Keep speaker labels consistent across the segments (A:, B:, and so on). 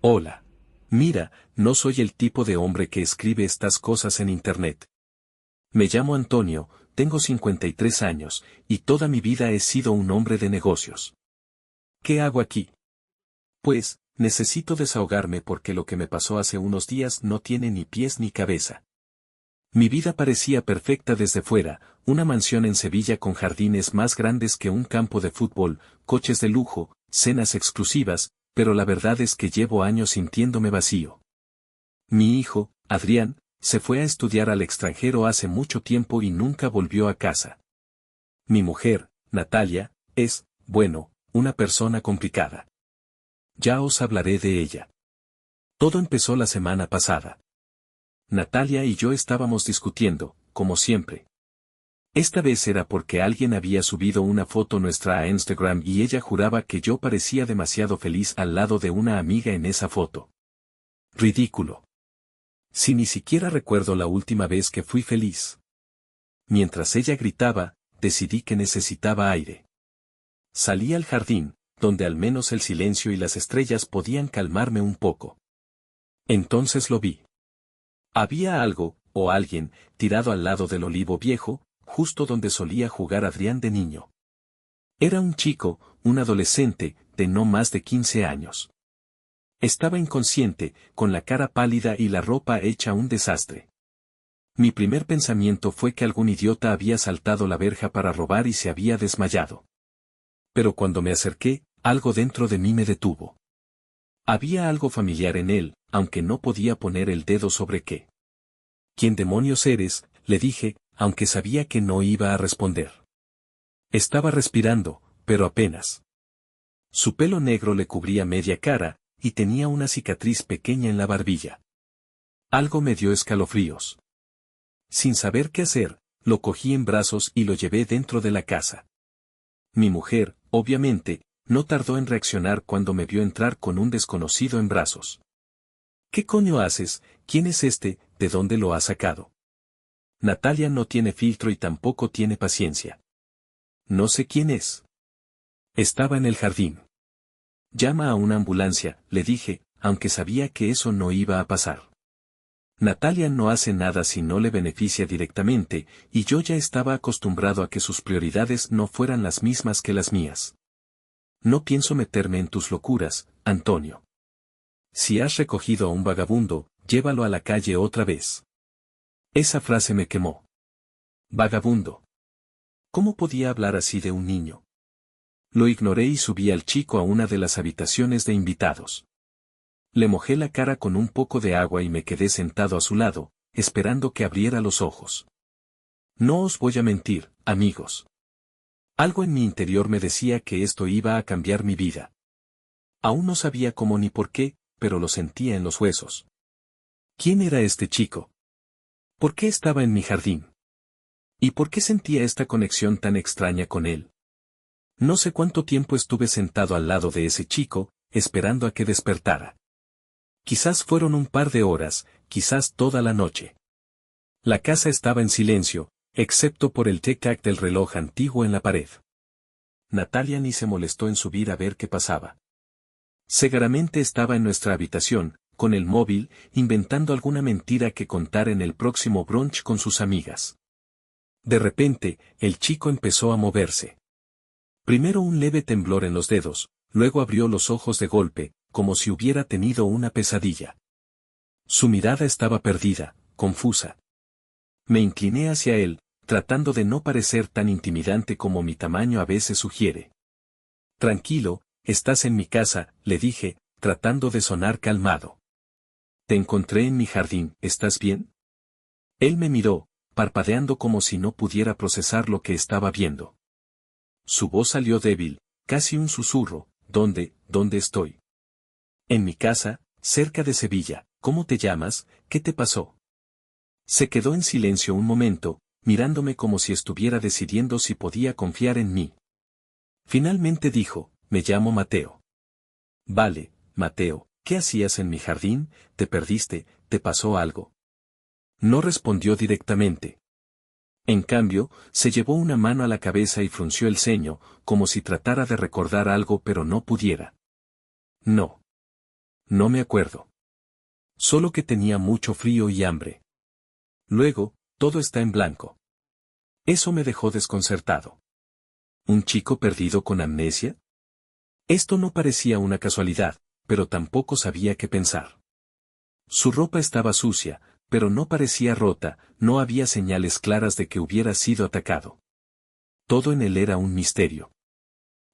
A: Hola. Mira, no soy el tipo de hombre que escribe estas cosas en internet. Me llamo Antonio, tengo 53 años, y toda mi vida he sido un hombre de negocios. ¿Qué hago aquí? Pues, necesito desahogarme porque lo que me pasó hace unos días no tiene ni pies ni cabeza. Mi vida parecía perfecta desde fuera, una mansión en Sevilla con jardines más grandes que un campo de fútbol, coches de lujo, cenas exclusivas, pero la verdad es que llevo años sintiéndome vacío. Mi hijo, Adrián, se fue a estudiar al extranjero hace mucho tiempo y nunca volvió a casa. Mi mujer, Natalia, es, bueno, una persona complicada. Ya os hablaré de ella. Todo empezó la semana pasada. Natalia y yo estábamos discutiendo, como siempre. Esta vez era porque alguien había subido una foto nuestra a Instagram y ella juraba que yo parecía demasiado feliz al lado de una amiga en esa foto. Ridículo. Si ni siquiera recuerdo la última vez que fui feliz. Mientras ella gritaba, decidí que necesitaba aire. Salí al jardín, donde al menos el silencio y las estrellas podían calmarme un poco. Entonces lo vi. Había algo, o alguien, tirado al lado del olivo viejo, justo donde solía jugar Adrián de niño. Era un chico, un adolescente, de no más de 15 años. Estaba inconsciente, con la cara pálida y la ropa hecha un desastre. Mi primer pensamiento fue que algún idiota había saltado la verja para robar y se había desmayado. Pero cuando me acerqué, algo dentro de mí me detuvo. Había algo familiar en él, aunque no podía poner el dedo sobre qué. ¿Quién demonios eres?, le dije, aunque sabía que no iba a responder. Estaba respirando, pero apenas. Su pelo negro le cubría media cara, y tenía una cicatriz pequeña en la barbilla. Algo me dio escalofríos. Sin saber qué hacer, lo cogí en brazos y lo llevé dentro de la casa. Mi mujer, obviamente, no tardó en reaccionar cuando me vio entrar con un desconocido en brazos. ¿Qué coño haces? ¿Quién es este? ¿De dónde lo has sacado? Natalia no tiene filtro y tampoco tiene paciencia. No sé quién es. Estaba en el jardín. Llama a una ambulancia, le dije, aunque sabía que eso no iba a pasar. Natalia no hace nada si no le beneficia directamente, y yo ya estaba acostumbrado a que sus prioridades no fueran las mismas que las mías. No pienso meterme en tus locuras, Antonio. Si has recogido a un vagabundo, llévalo a la calle otra vez. Esa frase me quemó. Vagabundo. ¿Cómo podía hablar así de un niño? Lo ignoré y subí al chico a una de las habitaciones de invitados. Le mojé la cara con un poco de agua y me quedé sentado a su lado, esperando que abriera los ojos. No os voy a mentir, amigos. Algo en mi interior me decía que esto iba a cambiar mi vida. Aún no sabía cómo ni por qué, pero lo sentía en los huesos. ¿Quién era este chico? ¿Por qué estaba en mi jardín? ¿Y por qué sentía esta conexión tan extraña con él? No sé cuánto tiempo estuve sentado al lado de ese chico, esperando a que despertara. Quizás fueron un par de horas, quizás toda la noche. La casa estaba en silencio, excepto por el tic-tac del reloj antiguo en la pared. Natalia ni se molestó en subir a ver qué pasaba. Seguramente estaba en nuestra habitación, con el móvil, inventando alguna mentira que contar en el próximo brunch con sus amigas. De repente, el chico empezó a moverse. Primero un leve temblor en los dedos, luego abrió los ojos de golpe, como si hubiera tenido una pesadilla. Su mirada estaba perdida, confusa. Me incliné hacia él, tratando de no parecer tan intimidante como mi tamaño a veces sugiere. Tranquilo, estás en mi casa, le dije, tratando de sonar calmado. Te encontré en mi jardín, ¿estás bien? Él me miró, parpadeando como si no pudiera procesar lo que estaba viendo. Su voz salió débil, casi un susurro. ¿Dónde estoy? En mi casa, cerca de Sevilla. ¿Cómo te llamas? ¿Qué te pasó? Se quedó en silencio un momento, mirándome como si estuviera decidiendo si podía confiar en mí. Finalmente dijo, me llamo Mateo. Vale, Mateo, ¿qué hacías en mi jardín? ¿Te perdiste? ¿Te pasó algo? No respondió directamente. En cambio, se llevó una mano a la cabeza y frunció el ceño, como si tratara de recordar algo pero no pudiera. No. No me acuerdo. Solo que tenía mucho frío y hambre. Luego, todo está en blanco. Eso me dejó desconcertado. ¿Un chico perdido con amnesia? Esto no parecía una casualidad, pero tampoco sabía qué pensar. Su ropa estaba sucia, pero no parecía rota, no había señales claras de que hubiera sido atacado. Todo en él era un misterio.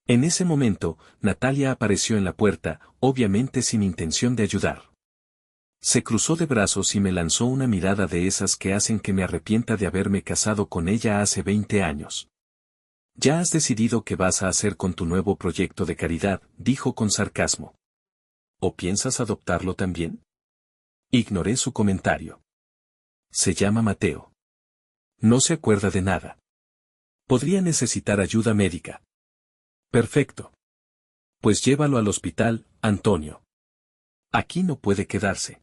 A: En ese momento, Natalia apareció en la puerta, obviamente sin intención de ayudar. Se cruzó de brazos y me lanzó una mirada de esas que hacen que me arrepienta de haberme casado con ella hace 20 años. «¿Ya has decidido qué vas a hacer con tu nuevo proyecto de caridad?», dijo con sarcasmo. «¿O piensas adoptarlo también?». Ignoré su comentario. Se llama Mateo. No se acuerda de nada. Podría necesitar ayuda médica. Perfecto. Pues llévalo al hospital, Antonio. Aquí no puede quedarse.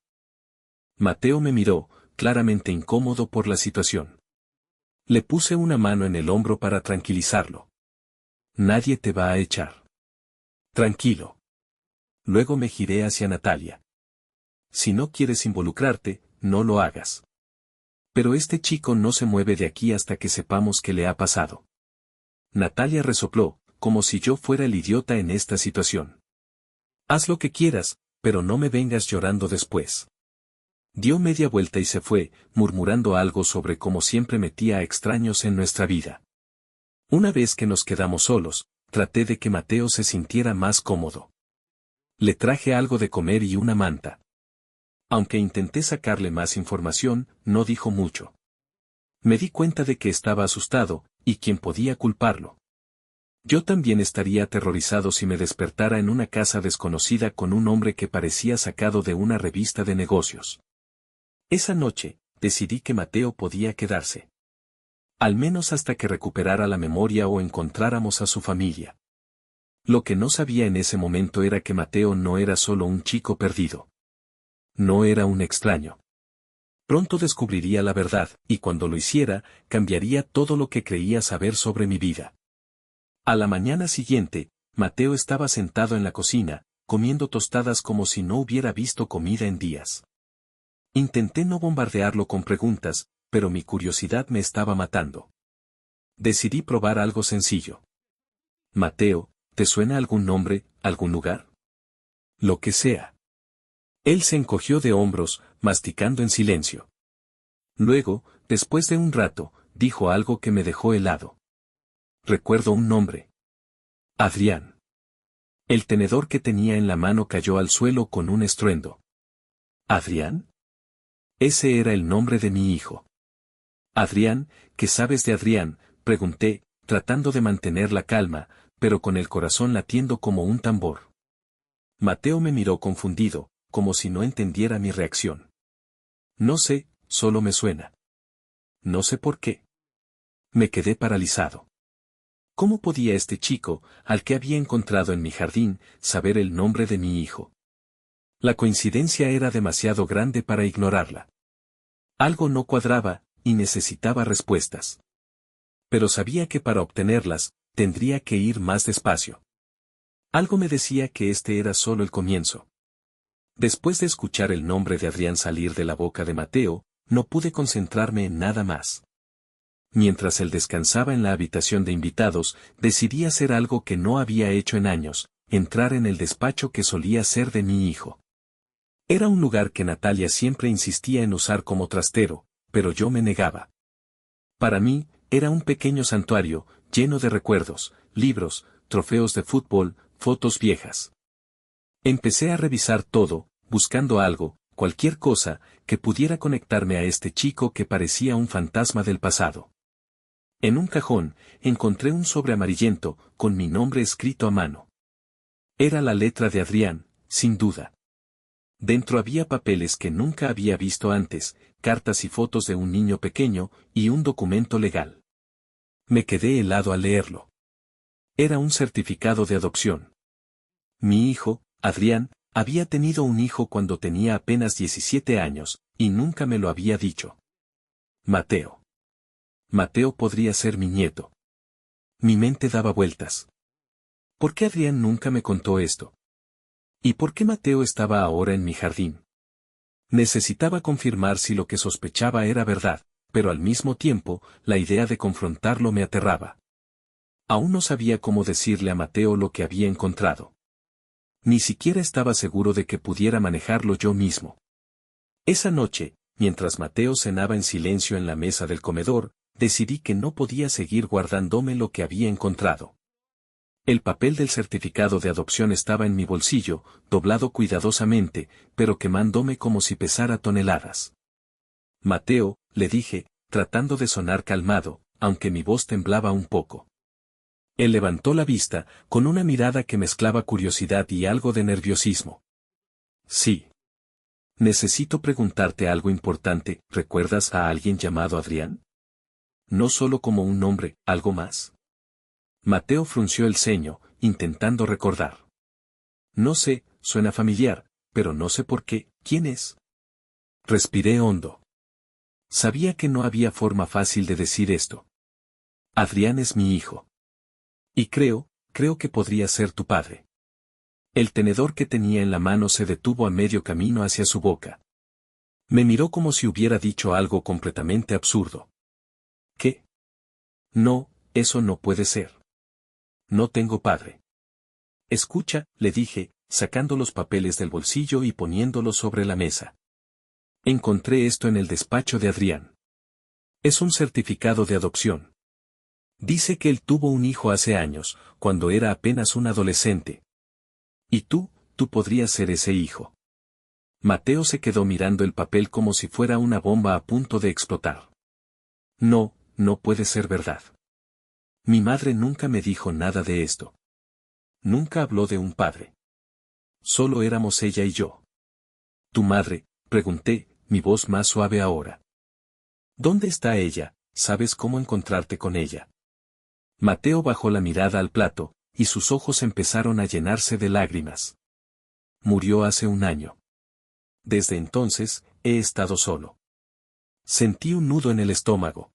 A: Mateo me miró, claramente incómodo por la situación. Le puse una mano en el hombro para tranquilizarlo. Nadie te va a echar. Tranquilo. Luego me giré hacia Natalia. Si no quieres involucrarte, no lo hagas. Pero este chico no se mueve de aquí hasta que sepamos qué le ha pasado. Natalia resopló, como si yo fuera el idiota en esta situación. Haz lo que quieras, pero no me vengas llorando después. Dio media vuelta y se fue, murmurando algo sobre cómo siempre metía a extraños en nuestra vida. Una vez que nos quedamos solos, traté de que Mateo se sintiera más cómodo. Le traje algo de comer y una manta. Aunque intenté sacarle más información, no dijo mucho. Me di cuenta de que estaba asustado, y quién podía culparlo. Yo también estaría aterrorizado si me despertara en una casa desconocida con un hombre que parecía sacado de una revista de negocios. Esa noche, decidí que Mateo podía quedarse. Al menos hasta que recuperara la memoria o encontráramos a su familia. Lo que no sabía en ese momento era que Mateo no era solo un chico perdido. No era un extraño. Pronto descubriría la verdad, y cuando lo hiciera, cambiaría todo lo que creía saber sobre mi vida. A la mañana siguiente, Mateo estaba sentado en la cocina, comiendo tostadas como si no hubiera visto comida en días. Intenté no bombardearlo con preguntas, pero mi curiosidad me estaba matando. Decidí probar algo sencillo. Mateo, ¿te suena algún nombre, algún lugar? Lo que sea. Él se encogió de hombros, masticando en silencio. Luego, después de un rato, dijo algo que me dejó helado. Recuerdo un nombre. Adrián. El tenedor que tenía en la mano cayó al suelo con un estruendo. ¿Adrián? Ese era el nombre de mi hijo. Adrián, ¿qué sabes de Adrián?, pregunté, tratando de mantener la calma, pero con el corazón latiendo como un tambor. Mateo me miró confundido, como si no entendiera mi reacción. No sé, solo me suena. No sé por qué. Me quedé paralizado. ¿Cómo podía este chico, al que había encontrado en mi jardín, saber el nombre de mi hijo? La coincidencia era demasiado grande para ignorarla. Algo no cuadraba, y necesitaba respuestas. Pero sabía que para obtenerlas, tendría que ir más despacio. Algo me decía que este era solo el comienzo. Después de escuchar el nombre de Adrián salir de la boca de Mateo, no pude concentrarme en nada más. Mientras él descansaba en la habitación de invitados, decidí hacer algo que no había hecho en años, entrar en el despacho que solía ser de mi hijo. Era un lugar que Natalia siempre insistía en usar como trastero, pero yo me negaba. Para mí, era un pequeño santuario, lleno de recuerdos, libros, trofeos de fútbol, fotos viejas. Empecé a revisar todo, buscando algo, cualquier cosa, que pudiera conectarme a este chico que parecía un fantasma del pasado. En un cajón, encontré un sobre amarillento, con mi nombre escrito a mano. Era la letra de Adrián, sin duda. Dentro había papeles que nunca había visto antes, cartas y fotos de un niño pequeño, y un documento legal. Me quedé helado al leerlo. Era un certificado de adopción. Mi hijo, Adrián, había tenido un hijo cuando tenía apenas 17 años, y nunca me lo había dicho. Mateo. Mateo podría ser mi nieto. Mi mente daba vueltas. ¿Por qué Adrián nunca me contó esto? ¿Y por qué Mateo estaba ahora en mi jardín? Necesitaba confirmar si lo que sospechaba era verdad, pero al mismo tiempo, la idea de confrontarlo me aterraba. Aún no sabía cómo decirle a Mateo lo que había encontrado. Ni siquiera estaba seguro de que pudiera manejarlo yo mismo. Esa noche, mientras Mateo cenaba en silencio en la mesa del comedor, decidí que no podía seguir guardándome lo que había encontrado. El papel del certificado de adopción estaba en mi bolsillo, doblado cuidadosamente, pero quemándome como si pesara toneladas. Mateo, le dije, tratando de sonar calmado, aunque mi voz temblaba un poco. Él levantó la vista, con una mirada que mezclaba curiosidad y algo de nerviosismo. Sí. Necesito preguntarte algo importante, ¿recuerdas a alguien llamado Adrián? No solo como un nombre, ¿algo más? Mateo frunció el ceño, intentando recordar. No sé, suena familiar, pero no sé por qué, ¿quién es? Respiré hondo. Sabía que no había forma fácil de decir esto. Adrián es mi hijo. Y creo que podría ser tu padre. El tenedor que tenía en la mano se detuvo a medio camino hacia su boca. Me miró como si hubiera dicho algo completamente absurdo. ¿Qué? No, eso no puede ser. No tengo padre. Escucha, le dije, sacando los papeles del bolsillo y poniéndolos sobre la mesa. Encontré esto en el despacho de Adrián. Es un certificado de adopción. Dice que él tuvo un hijo hace años, cuando era apenas un adolescente. Y tú podrías ser ese hijo. Mateo se quedó mirando el papel como si fuera una bomba a punto de explotar. No, no puede ser verdad. Mi madre nunca me dijo nada de esto. Nunca habló de un padre. Solo éramos ella y yo. ¿Tu madre? Pregunté, mi voz más suave ahora. ¿Dónde está ella? ¿Sabes cómo encontrarte con ella? Mateo bajó la mirada al plato, y sus ojos empezaron a llenarse de lágrimas. Murió hace un año. Desde entonces, he estado solo. Sentí un nudo en el estómago.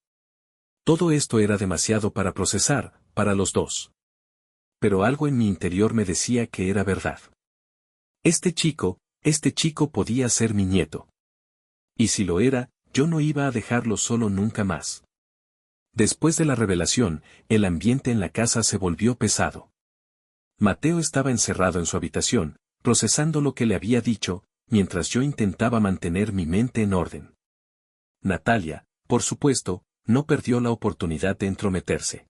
A: Todo esto era demasiado para procesar, para los dos. Pero algo en mi interior me decía que era verdad. Este chico podía ser mi nieto. Y si lo era, yo no iba a dejarlo solo nunca más. Después de la revelación, el ambiente en la casa se volvió pesado. Mateo estaba encerrado en su habitación, procesando lo que le había dicho, mientras yo intentaba mantener mi mente en orden. Natalia, por supuesto, no perdió la oportunidad de entrometerse.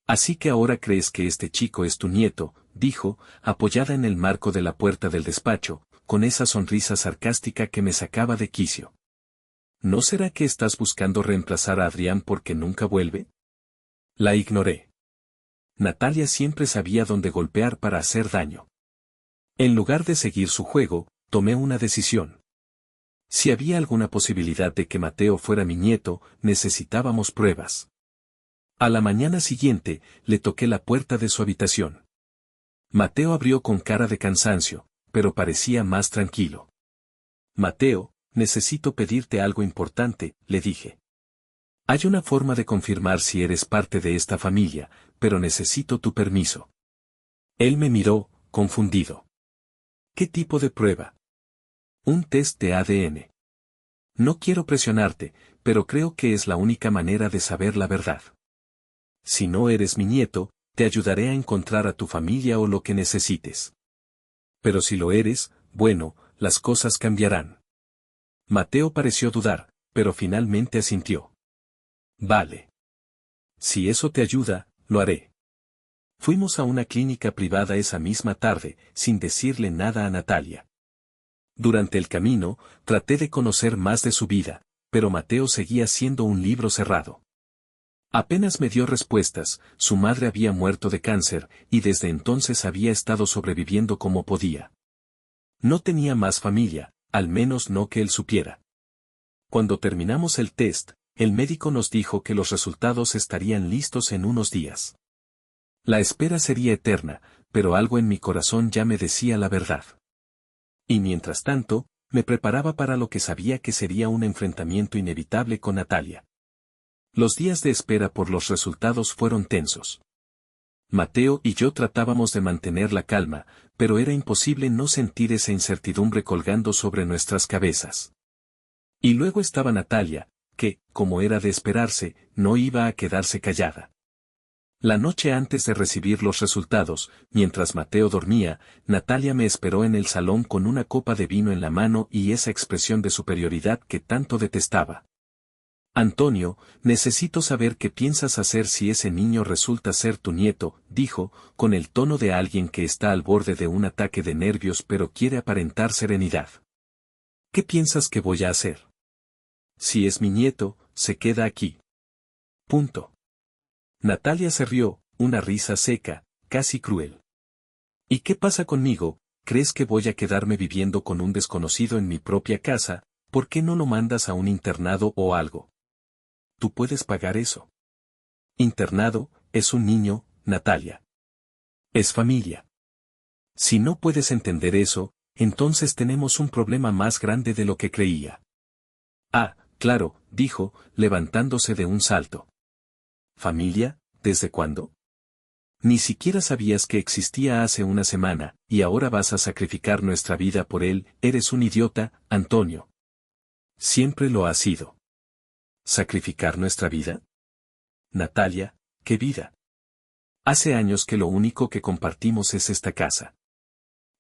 A: Así que ahora crees que este chico es tu nieto, dijo, apoyada en el marco de la puerta del despacho, con esa sonrisa sarcástica que me sacaba de quicio. ¿No será que estás buscando reemplazar a Adrián porque nunca vuelve? La ignoré. Natalia siempre sabía dónde golpear para hacer daño. En lugar de seguir su juego, tomé una decisión. Si había alguna posibilidad de que Mateo fuera mi nieto, necesitábamos pruebas. A la mañana siguiente, le toqué la puerta de su habitación. Mateo abrió con cara de cansancio, pero parecía más tranquilo. Mateo, necesito pedirte algo importante, le dije. Hay una forma de confirmar si eres parte de esta familia, pero necesito tu permiso. Él me miró, confundido. ¿Qué tipo de prueba? Un test de ADN. No quiero presionarte, pero creo que es la única manera de saber la verdad. Si no eres mi nieto, te ayudaré a encontrar a tu familia o lo que necesites. Pero si lo eres, bueno, las cosas cambiarán. Mateo pareció dudar, pero finalmente asintió. Vale. Si eso te ayuda, lo haré. Fuimos a una clínica privada esa misma tarde, sin decirle nada a Natalia. Durante el camino, traté de conocer más de su vida, pero Mateo seguía siendo un libro cerrado. Apenas me dio respuestas, su madre había muerto de cáncer, y desde entonces había estado sobreviviendo como podía. No tenía más familia, al menos no que él supiera. Cuando terminamos el test, el médico nos dijo que los resultados estarían listos en unos días. La espera sería eterna, pero algo en mi corazón ya me decía la verdad. Y mientras tanto, me preparaba para lo que sabía que sería un enfrentamiento inevitable con Natalia. Los días de espera por los resultados fueron tensos. Mateo y yo tratábamos de mantener la calma, pero era imposible no sentir esa incertidumbre colgando sobre nuestras cabezas. Y luego estaba Natalia, que, como era de esperarse, no iba a quedarse callada. La noche antes de recibir los resultados, mientras Mateo dormía, Natalia me esperó en el salón con una copa de vino en la mano y esa expresión de superioridad que tanto detestaba. Antonio, necesito saber qué piensas hacer si ese niño resulta ser tu nieto, dijo, con el tono de alguien que está al borde de un ataque de nervios pero quiere aparentar serenidad. ¿Qué piensas que voy a hacer? Si es mi nieto, se queda aquí. Punto. Natalia se rió, una risa seca, casi cruel. ¿Y qué pasa conmigo? ¿Crees que voy a quedarme viviendo con un desconocido en mi propia casa? ¿Por qué no lo mandas a un internado o algo? Tú puedes pagar eso. Internado, es un niño, Natalia. Es familia. Si no puedes entender eso, entonces tenemos un problema más grande de lo que creía. Ah, claro, dijo, levantándose de un salto. ¿Familia? ¿Desde cuándo? Ni siquiera sabías que existía hace una semana, y ahora vas a sacrificar nuestra vida por él, eres un idiota, Antonio. Siempre lo has sido. ¿Sacrificar nuestra vida? Natalia, ¿qué vida? Hace años que lo único que compartimos es esta casa.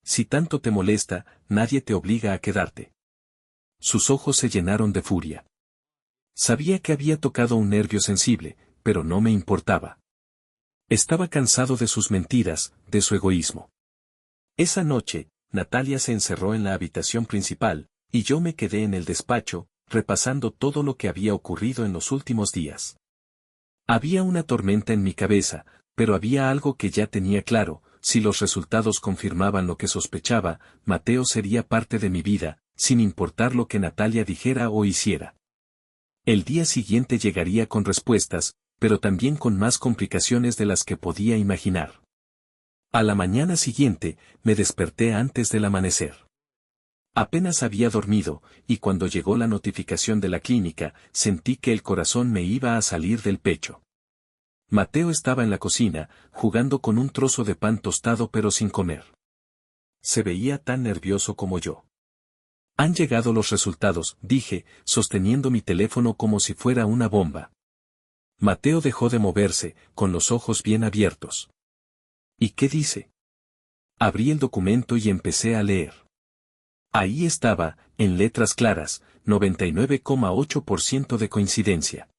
A: Si tanto te molesta, nadie te obliga a quedarte. Sus ojos se llenaron de furia. Sabía que había tocado un nervio sensible, pero no me importaba. Estaba cansado de sus mentiras, de su egoísmo. Esa noche, Natalia se encerró en la habitación principal, y yo me quedé en el despacho, repasando todo lo que había ocurrido en los últimos días. Había una tormenta en mi cabeza, pero había algo que ya tenía claro: si los resultados confirmaban lo que sospechaba, Mateo sería parte de mi vida, sin importar lo que Natalia dijera o hiciera. El día siguiente llegaría con respuestas, pero también con más complicaciones de las que podía imaginar. A la mañana siguiente, me desperté antes del amanecer. Apenas había dormido, y cuando llegó la notificación de la clínica, sentí que el corazón me iba a salir del pecho. Mateo estaba en la cocina, jugando con un trozo de pan tostado pero sin comer. Se veía tan nervioso como yo. Han llegado los resultados, dije, sosteniendo mi teléfono como si fuera una bomba. Mateo dejó de moverse, con los ojos bien abiertos. ¿Y qué dice? Abrí el documento y empecé a leer. Ahí estaba, en letras claras, 99,8% de coincidencia.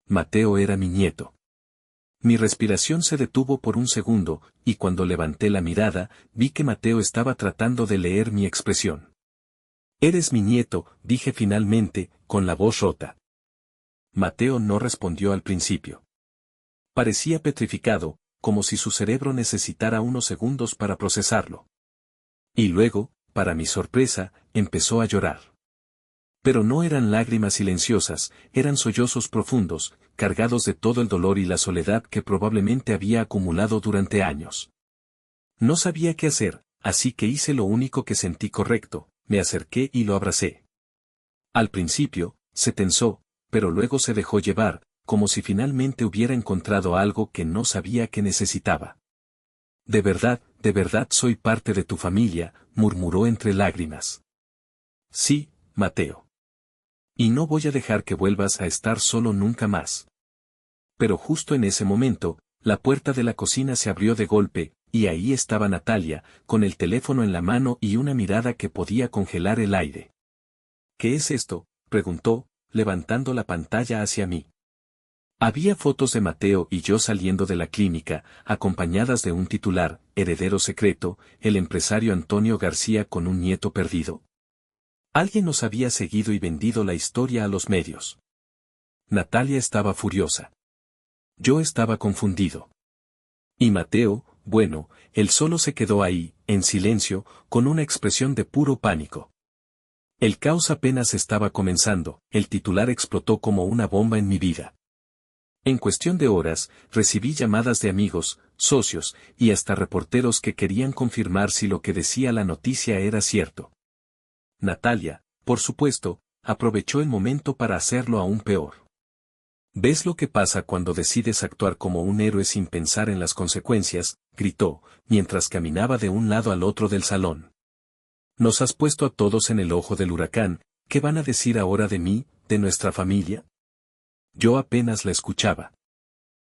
A: Mateo era mi nieto. Mi respiración se detuvo por un segundo, y cuando levanté la mirada, vi que Mateo estaba tratando de leer mi expresión. Eres mi nieto, dije finalmente, con la voz rota. Mateo no respondió al principio. Parecía petrificado, como si su cerebro necesitara unos segundos para procesarlo. Y luego, para mi sorpresa, empezó a llorar. Pero no eran lágrimas silenciosas, eran sollozos profundos, cargados de todo el dolor y la soledad que probablemente había acumulado durante años. No sabía qué hacer, así que hice lo único que sentí correcto: me acerqué y lo abracé. Al principio, se tensó, pero luego se dejó llevar, como si finalmente hubiera encontrado algo que no sabía que necesitaba. de verdad soy parte de tu familia», murmuró entre lágrimas. «Sí, Mateo. Y no voy a dejar que vuelvas a estar solo nunca más». Pero justo en ese momento, la puerta de la cocina se abrió de golpe, y ahí estaba Natalia, con el teléfono en la mano y una mirada que podía congelar el aire. «¿Qué es esto?», preguntó, levantando la pantalla hacia mí. Había fotos de Mateo y yo saliendo de la clínica, acompañadas de un titular: «Heredero secreto, el empresario Antonio García con un nieto perdido». Alguien nos había seguido y vendido la historia a los medios. Natalia estaba furiosa. Yo estaba confundido. Y Mateo, bueno, él solo se quedó ahí, en silencio, con una expresión de puro pánico. El caos apenas estaba comenzando, el titular explotó como una bomba en mi vida. En cuestión de horas, recibí llamadas de amigos, socios, y hasta reporteros que querían confirmar si lo que decía la noticia era cierto. Natalia, por supuesto, aprovechó el momento para hacerlo aún peor. ¿Ves lo que pasa cuando decides actuar como un héroe sin pensar en las consecuencias?, gritó, mientras caminaba de un lado al otro del salón. Nos has puesto a todos en el ojo del huracán. ¿Qué van a decir ahora de mí, de nuestra familia? Yo apenas la escuchaba.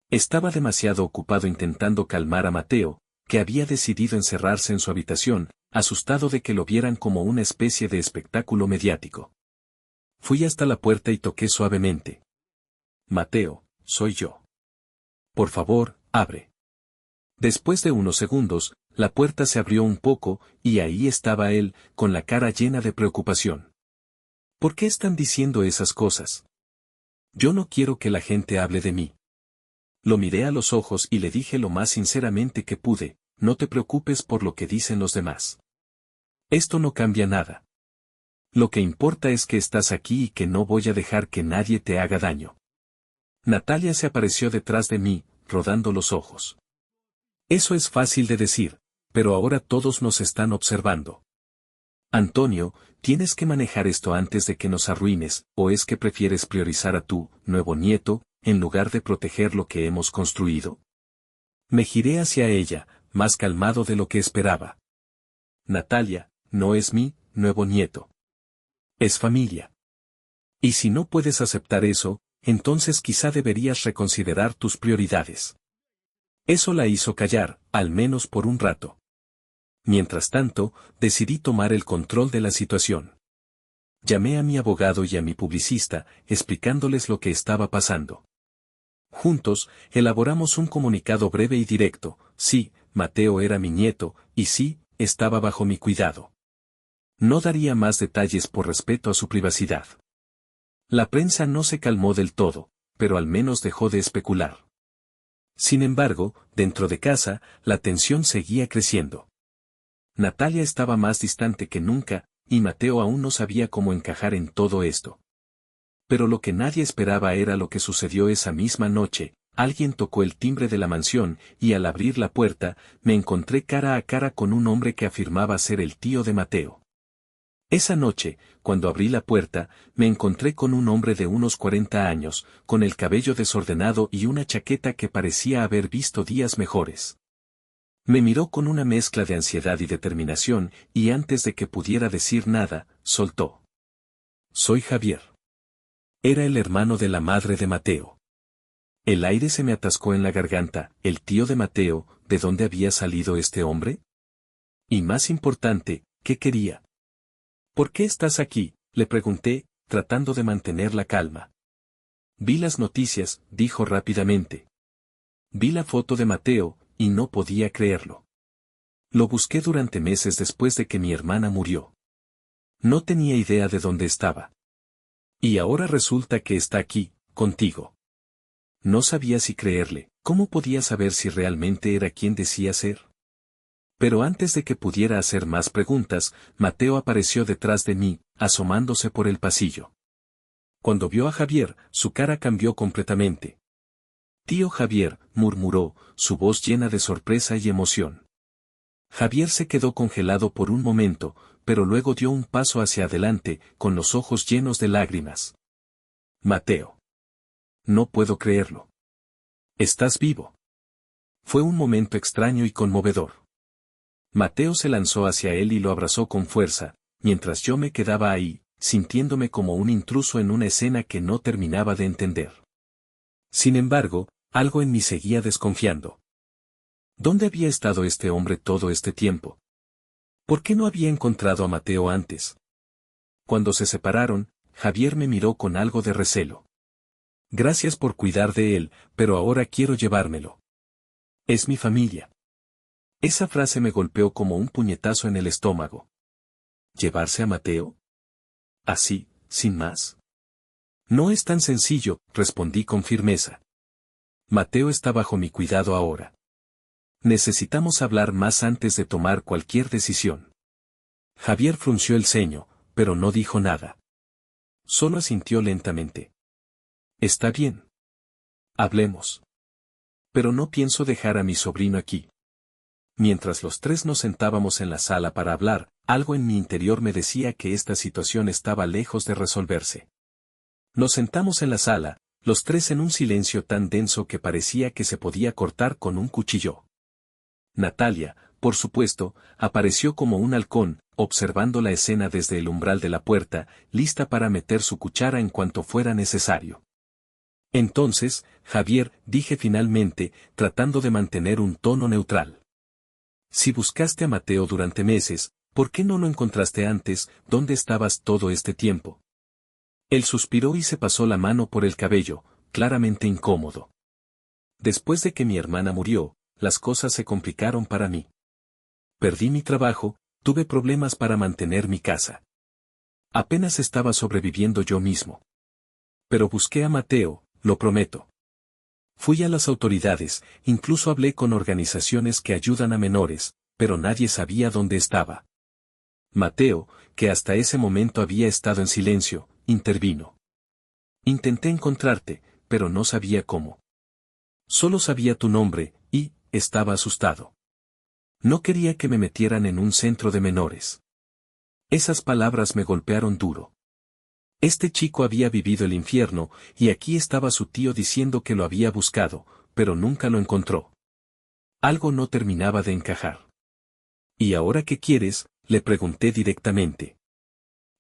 A: Estaba demasiado ocupado intentando calmar a Mateo, que había decidido encerrarse en su habitación, asustado de que lo vieran como una especie de espectáculo mediático. Fui hasta la puerta y toqué suavemente. Mateo, soy yo. Por favor, abre. Después de unos segundos, la puerta se abrió un poco, y ahí estaba él, con la cara llena de preocupación. ¿Por qué están diciendo esas cosas? Yo no quiero que la gente hable de mí. Lo miré a los ojos y le dije lo más sinceramente que pude: no te preocupes por lo que dicen los demás. Esto no cambia nada. Lo que importa es que estás aquí y que no voy a dejar que nadie te haga daño. Natalia se apareció detrás de mí, rodando los ojos. Eso es fácil de decir, pero ahora todos nos están observando. Antonio, tienes que manejar esto antes de que nos arruines, ¿o es que prefieres priorizar a tu nuevo nieto, en lugar de proteger lo que hemos construido? Me giré hacia ella, más calmado de lo que esperaba. Natalia, no es mi nuevo nieto. Es familia. Y si no puedes aceptar eso, entonces quizá deberías reconsiderar tus prioridades. Eso la hizo callar, al menos por un rato. Mientras tanto, decidí tomar el control de la situación. Llamé a mi abogado y a mi publicista, explicándoles lo que estaba pasando. Juntos, elaboramos un comunicado breve y directo: sí, Mateo era mi nieto, y sí, estaba bajo mi cuidado. No daría más detalles por respeto a su privacidad. La prensa no se calmó del todo, pero al menos dejó de especular. Sin embargo, dentro de casa, la tensión seguía creciendo. Natalia estaba más distante que nunca, y Mateo aún no sabía cómo encajar en todo esto. Pero lo que nadie esperaba era lo que sucedió esa misma noche. Alguien tocó el timbre de la mansión, y al abrir la puerta, me encontré cara a cara con un hombre que afirmaba ser el tío de Mateo. Esa noche, cuando abrí la puerta, me encontré con un hombre de unos 40 años, con el cabello desordenado y una chaqueta que parecía haber visto días mejores. Me miró con una mezcla de ansiedad y determinación, y antes de que pudiera decir nada, soltó: soy Javier. Era el hermano de la madre de Mateo. El aire se me atascó en la garganta. ¿El tío de Mateo? ¿De dónde había salido este hombre? Y más importante, ¿qué quería? ¿Por qué estás aquí?, le pregunté, tratando de mantener la calma. Vi las noticias, dijo rápidamente. Vi la foto de Mateo, y no podía creerlo. Lo busqué durante meses después de que mi hermana murió. No tenía idea de dónde estaba. Y ahora resulta que está aquí, contigo. No sabía si creerle. ¿Cómo podía saber si realmente era quien decía ser? Pero antes de que pudiera hacer más preguntas, Mateo apareció detrás de mí, asomándose por el pasillo. Cuando vio a Javier, su cara cambió completamente. Tío Javier, murmuró, su voz llena de sorpresa y emoción. Javier se quedó congelado por un momento, pero luego dio un paso hacia adelante, con los ojos llenos de lágrimas. Mateo. No puedo creerlo. ¿Estás vivo? Fue un momento extraño y conmovedor. Mateo se lanzó hacia él y lo abrazó con fuerza, mientras yo me quedaba ahí, sintiéndome como un intruso en una escena que no terminaba de entender. Sin embargo, algo en mí seguía desconfiando. ¿Dónde había estado este hombre todo este tiempo? ¿Por qué no había encontrado a Mateo antes? Cuando se separaron, Javier me miró con algo de recelo. Gracias por cuidar de él, pero ahora quiero llevármelo. Es mi familia. Esa frase me golpeó como un puñetazo en el estómago. ¿Llevarse a Mateo? ¿Así, sin más? No es tan sencillo, respondí con firmeza. Mateo está bajo mi cuidado ahora. Necesitamos hablar más antes de tomar cualquier decisión. Javier frunció el ceño, pero no dijo nada. Solo asintió lentamente. Está bien. Hablemos. Pero no pienso dejar a mi sobrino aquí. Mientras los tres nos sentábamos en la sala para hablar, algo en mi interior me decía que esta situación estaba lejos de resolverse. Nos sentamos en la sala, los tres en un silencio tan denso que parecía que se podía cortar con un cuchillo. Natalia, por supuesto, apareció como un halcón, observando la escena desde el umbral de la puerta, lista para meter su cuchara en cuanto fuera necesario. Entonces, Javier, dije finalmente, tratando de mantener un tono neutral. Si buscaste a Mateo durante meses, ¿por qué no lo encontraste antes? ¿Dónde estabas todo este tiempo? Él suspiró y se pasó la mano por el cabello, claramente incómodo. Después de que mi hermana murió, las cosas se complicaron para mí. Perdí mi trabajo, tuve problemas para mantener mi casa. Apenas estaba sobreviviendo yo mismo. Pero busqué a Mateo, lo prometo. Fui a las autoridades, incluso hablé con organizaciones que ayudan a menores, pero nadie sabía dónde estaba. Mateo, que hasta ese momento había estado en silencio, intervino. Intenté encontrarte, pero no sabía cómo. Solo sabía tu nombre, y, estaba asustado. No quería que me metieran en un centro de menores. Esas palabras me golpearon duro. Este chico había vivido el infierno, y aquí estaba su tío diciendo que lo había buscado, pero nunca lo encontró. Algo no terminaba de encajar. ¿Y ahora qué quieres?, le pregunté directamente.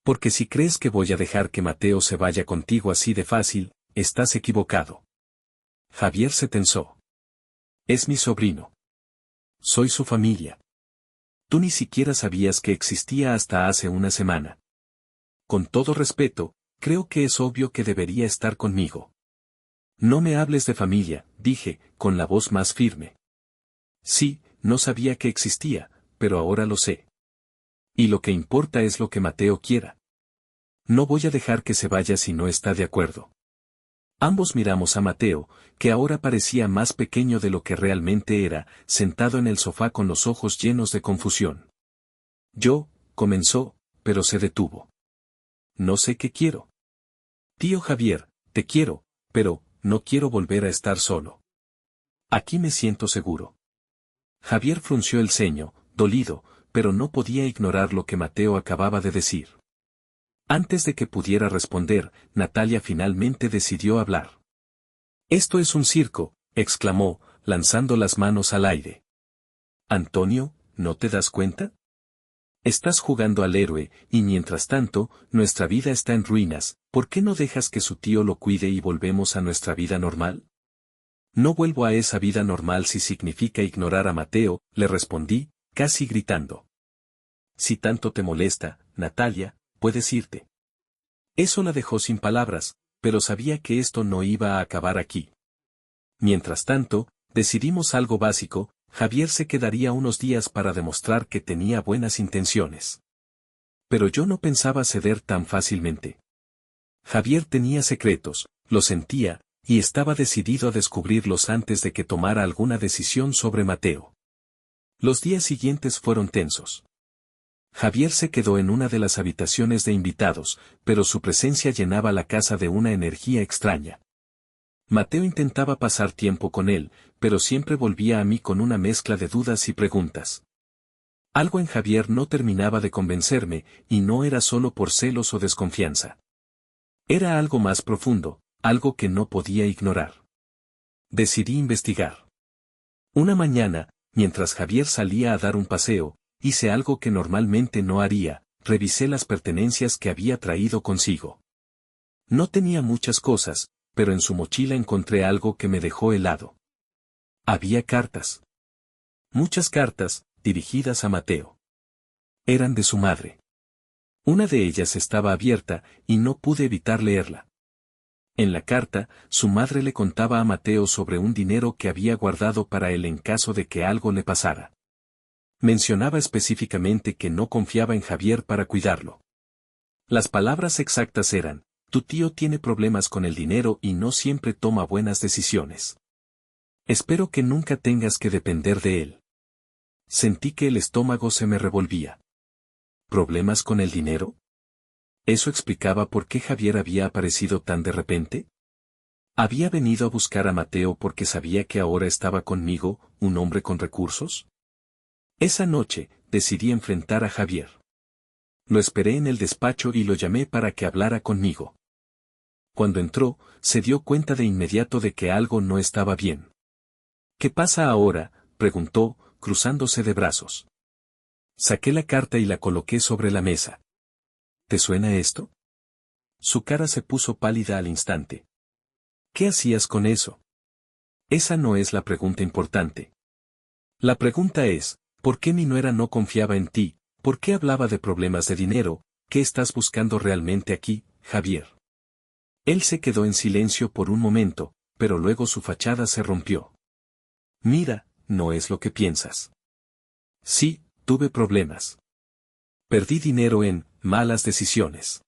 A: Porque si crees que voy a dejar que Mateo se vaya contigo así de fácil, estás equivocado. Javier se tensó. Es mi sobrino. Soy su familia. Tú ni siquiera sabías que existía hasta hace una semana. Con todo respeto, creo que es obvio que debería estar conmigo. No me hables de familia, dije, con la voz más firme. Sí, no sabía que existía, pero ahora lo sé. Y lo que importa es lo que Mateo quiera. No voy a dejar que se vaya si no está de acuerdo. Ambos miramos a Mateo, que ahora parecía más pequeño de lo que realmente era, sentado en el sofá con los ojos llenos de confusión. Comenzó, pero se detuvo. No sé qué quiero. Tío Javier, te quiero, pero, no quiero volver a estar solo. Aquí me siento seguro. Javier frunció el ceño, dolido, pero no podía ignorar lo que Mateo acababa de decir. Antes de que pudiera responder, Natalia finalmente decidió hablar. Esto es un circo, exclamó, lanzando las manos al aire. Antonio, ¿no te das cuenta? Estás jugando al héroe, y mientras tanto, nuestra vida está en ruinas, ¿por qué no dejas que su tío lo cuide y volvemos a nuestra vida normal? No vuelvo a esa vida normal si significa ignorar a Mateo, le respondí, casi gritando. Si tanto te molesta, Natalia, puedes irte. Eso la dejó sin palabras, pero sabía que esto no iba a acabar aquí. Mientras tanto, decidimos algo básico, Javier se quedaría unos días para demostrar que tenía buenas intenciones. Pero yo no pensaba ceder tan fácilmente. Javier tenía secretos, lo sentía, y estaba decidido a descubrirlos antes de que tomara alguna decisión sobre Mateo. Los días siguientes fueron tensos. Javier se quedó en una de las habitaciones de invitados, pero su presencia llenaba la casa de una energía extraña. Mateo intentaba pasar tiempo con él, pero siempre volvía a mí con una mezcla de dudas y preguntas. Algo en Javier no terminaba de convencerme, y no era solo por celos o desconfianza. Era algo más profundo, algo que no podía ignorar. Decidí investigar. Una mañana, mientras Javier salía a dar un paseo, hice algo que normalmente no haría, revisé las pertenencias que había traído consigo. No tenía muchas cosas, pero en su mochila encontré algo que me dejó helado. Había cartas. Muchas cartas, dirigidas a Mateo. Eran de su madre. Una de ellas estaba abierta, y no pude evitar leerla. En la carta, su madre le contaba a Mateo sobre un dinero que había guardado para él en caso de que algo le pasara. Mencionaba específicamente que no confiaba en Javier para cuidarlo. Las palabras exactas eran: tu tío tiene problemas con el dinero y no siempre toma buenas decisiones. Espero que nunca tengas que depender de él. Sentí que el estómago se me revolvía. ¿Problemas con el dinero? ¿Eso explicaba por qué Javier había aparecido tan de repente? ¿Había venido a buscar a Mateo porque sabía que ahora estaba conmigo, un hombre con recursos? Esa noche, decidí enfrentar a Javier. Lo esperé en el despacho y lo llamé para que hablara conmigo. Cuando entró, se dio cuenta de inmediato de que algo no estaba bien. ¿Qué pasa ahora?, preguntó, cruzándose de brazos. Saqué la carta y la coloqué sobre la mesa. ¿Te suena esto? Su cara se puso pálida al instante. ¿Qué hacías con eso? Esa no es la pregunta importante. La pregunta es, ¿por qué mi nuera no confiaba en ti? ¿Por qué hablaba de problemas de dinero? ¿Qué estás buscando realmente aquí, Javier? Él se quedó en silencio por un momento, pero luego su fachada se rompió. Mira, no es lo que piensas. Sí, tuve problemas. Perdí dinero en malas decisiones.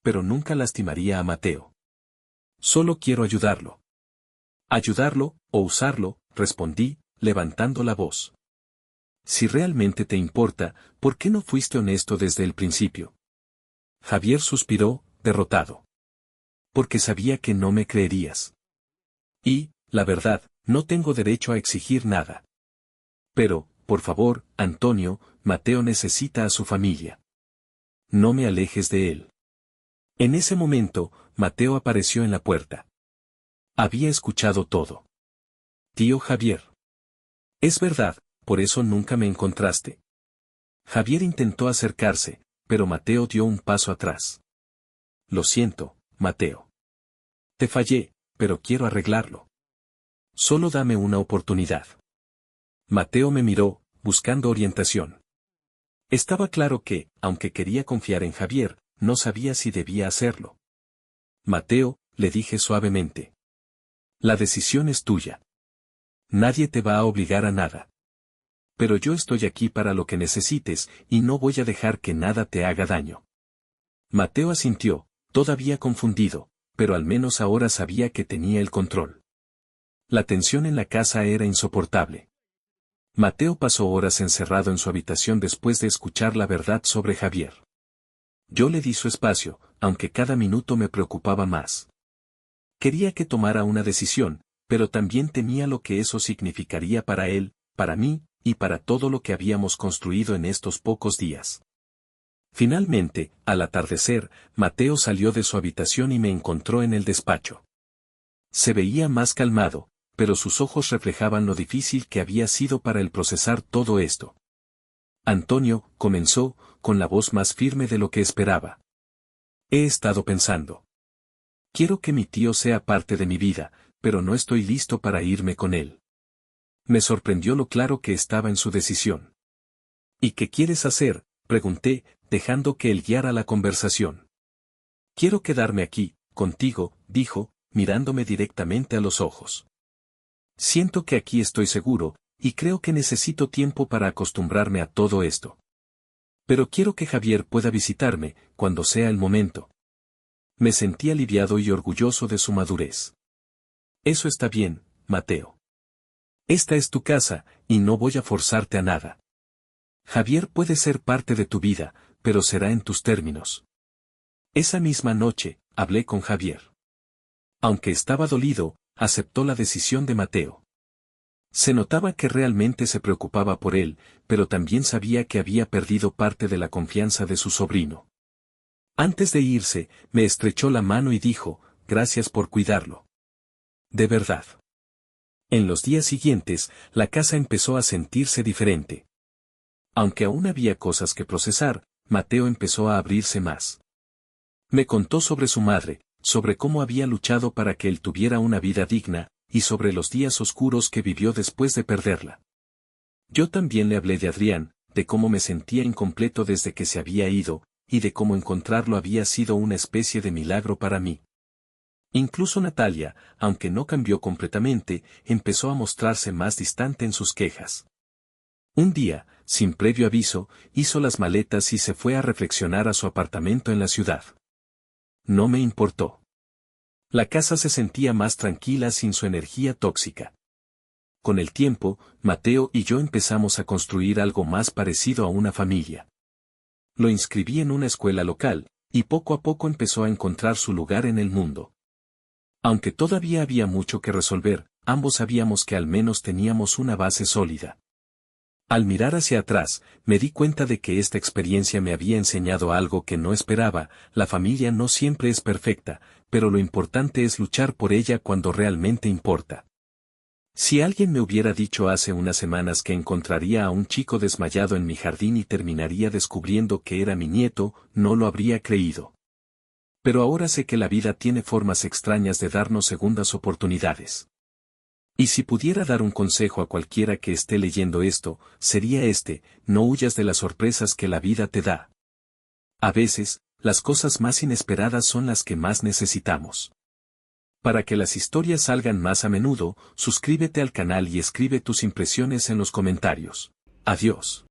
A: Pero nunca lastimaría a Mateo. Solo quiero ayudarlo. Ayudarlo, o usarlo, respondí, levantando la voz. Si realmente te importa, ¿por qué no fuiste honesto desde el principio? Javier suspiró, derrotado. Porque sabía que no me creerías. Y, la verdad, no tengo derecho a exigir nada. Pero, por favor, Antonio, Mateo necesita a su familia. No me alejes de él. En ese momento, Mateo apareció en la puerta. Había escuchado todo. Tío Javier. Es verdad, por eso nunca me encontraste. Javier intentó acercarse, pero Mateo dio un paso atrás. Lo siento, Mateo. Te fallé, pero quiero arreglarlo. Solo dame una oportunidad. Mateo me miró, buscando orientación. Estaba claro que, aunque quería confiar en Javier, no sabía si debía hacerlo. Mateo, le dije suavemente. La decisión es tuya. Nadie te va a obligar a nada. Pero yo estoy aquí para lo que necesites, y no voy a dejar que nada te haga daño. Mateo asintió, todavía confundido, pero al menos ahora sabía que tenía el control. La tensión en la casa era insoportable. Mateo pasó horas encerrado en su habitación después de escuchar la verdad sobre Javier. Yo le di su espacio, aunque cada minuto me preocupaba más. Quería que tomara una decisión, pero también temía lo que eso significaría para él, para mí, y para todo lo que habíamos construido en estos pocos días. Finalmente, al atardecer, Mateo salió de su habitación y me encontró en el despacho. Se veía más calmado, pero sus ojos reflejaban lo difícil que había sido para él procesar todo esto. Antonio, comenzó, con la voz más firme de lo que esperaba. He estado pensando. Quiero que mi tío sea parte de mi vida, pero no estoy listo para irme con él. Me sorprendió lo claro que estaba en su decisión. ¿Y qué quieres hacer?, pregunté, dejando que él guiara la conversación. Quiero quedarme aquí, contigo, dijo, mirándome directamente a los ojos. Siento que aquí estoy seguro, y creo que necesito tiempo para acostumbrarme a todo esto. Pero quiero que Javier pueda visitarme, cuando sea el momento. Me sentí aliviado y orgulloso de su madurez. Eso está bien, Mateo. Esta es tu casa, y no voy a forzarte a nada. Javier puede ser parte de tu vida, pero será en tus términos. Esa misma noche, hablé con Javier. Aunque estaba dolido, aceptó la decisión de Mateo. Se notaba que realmente se preocupaba por él, pero también sabía que había perdido parte de la confianza de su sobrino. Antes de irse, me estrechó la mano y dijo, gracias por cuidarlo. De verdad. En los días siguientes, la casa empezó a sentirse diferente. Aunque aún había cosas que procesar, Mateo empezó a abrirse más. Me contó sobre su madre, sobre cómo había luchado para que él tuviera una vida digna, y sobre los días oscuros que vivió después de perderla. Yo también le hablé de Adrián, de cómo me sentía incompleto desde que se había ido, y de cómo encontrarlo había sido una especie de milagro para mí. Incluso Natalia, aunque no cambió completamente, empezó a mostrarse más distante en sus quejas. Un día, sin previo aviso, hizo las maletas y se fue a reflexionar a su apartamento en la ciudad. No me importó. La casa se sentía más tranquila sin su energía tóxica. Con el tiempo, Mateo y yo empezamos a construir algo más parecido a una familia. Lo inscribí en una escuela local, y poco a poco empezó a encontrar su lugar en el mundo. Aunque todavía había mucho que resolver, ambos sabíamos que al menos teníamos una base sólida. Al mirar hacia atrás, me di cuenta de que esta experiencia me había enseñado algo que no esperaba. La familia no siempre es perfecta, pero lo importante es luchar por ella cuando realmente importa. Si alguien me hubiera dicho hace unas semanas que encontraría a un chico desmayado en mi jardín y terminaría descubriendo que era mi nieto, no lo habría creído. Pero ahora sé que la vida tiene formas extrañas de darnos segundas oportunidades. Y si pudiera dar un consejo a cualquiera que esté leyendo esto, sería este: no huyas de las sorpresas que la vida te da. A veces, las cosas más inesperadas son las que más necesitamos. Para que las historias salgan más a menudo, suscríbete al canal y escribe tus impresiones en los comentarios. Adiós.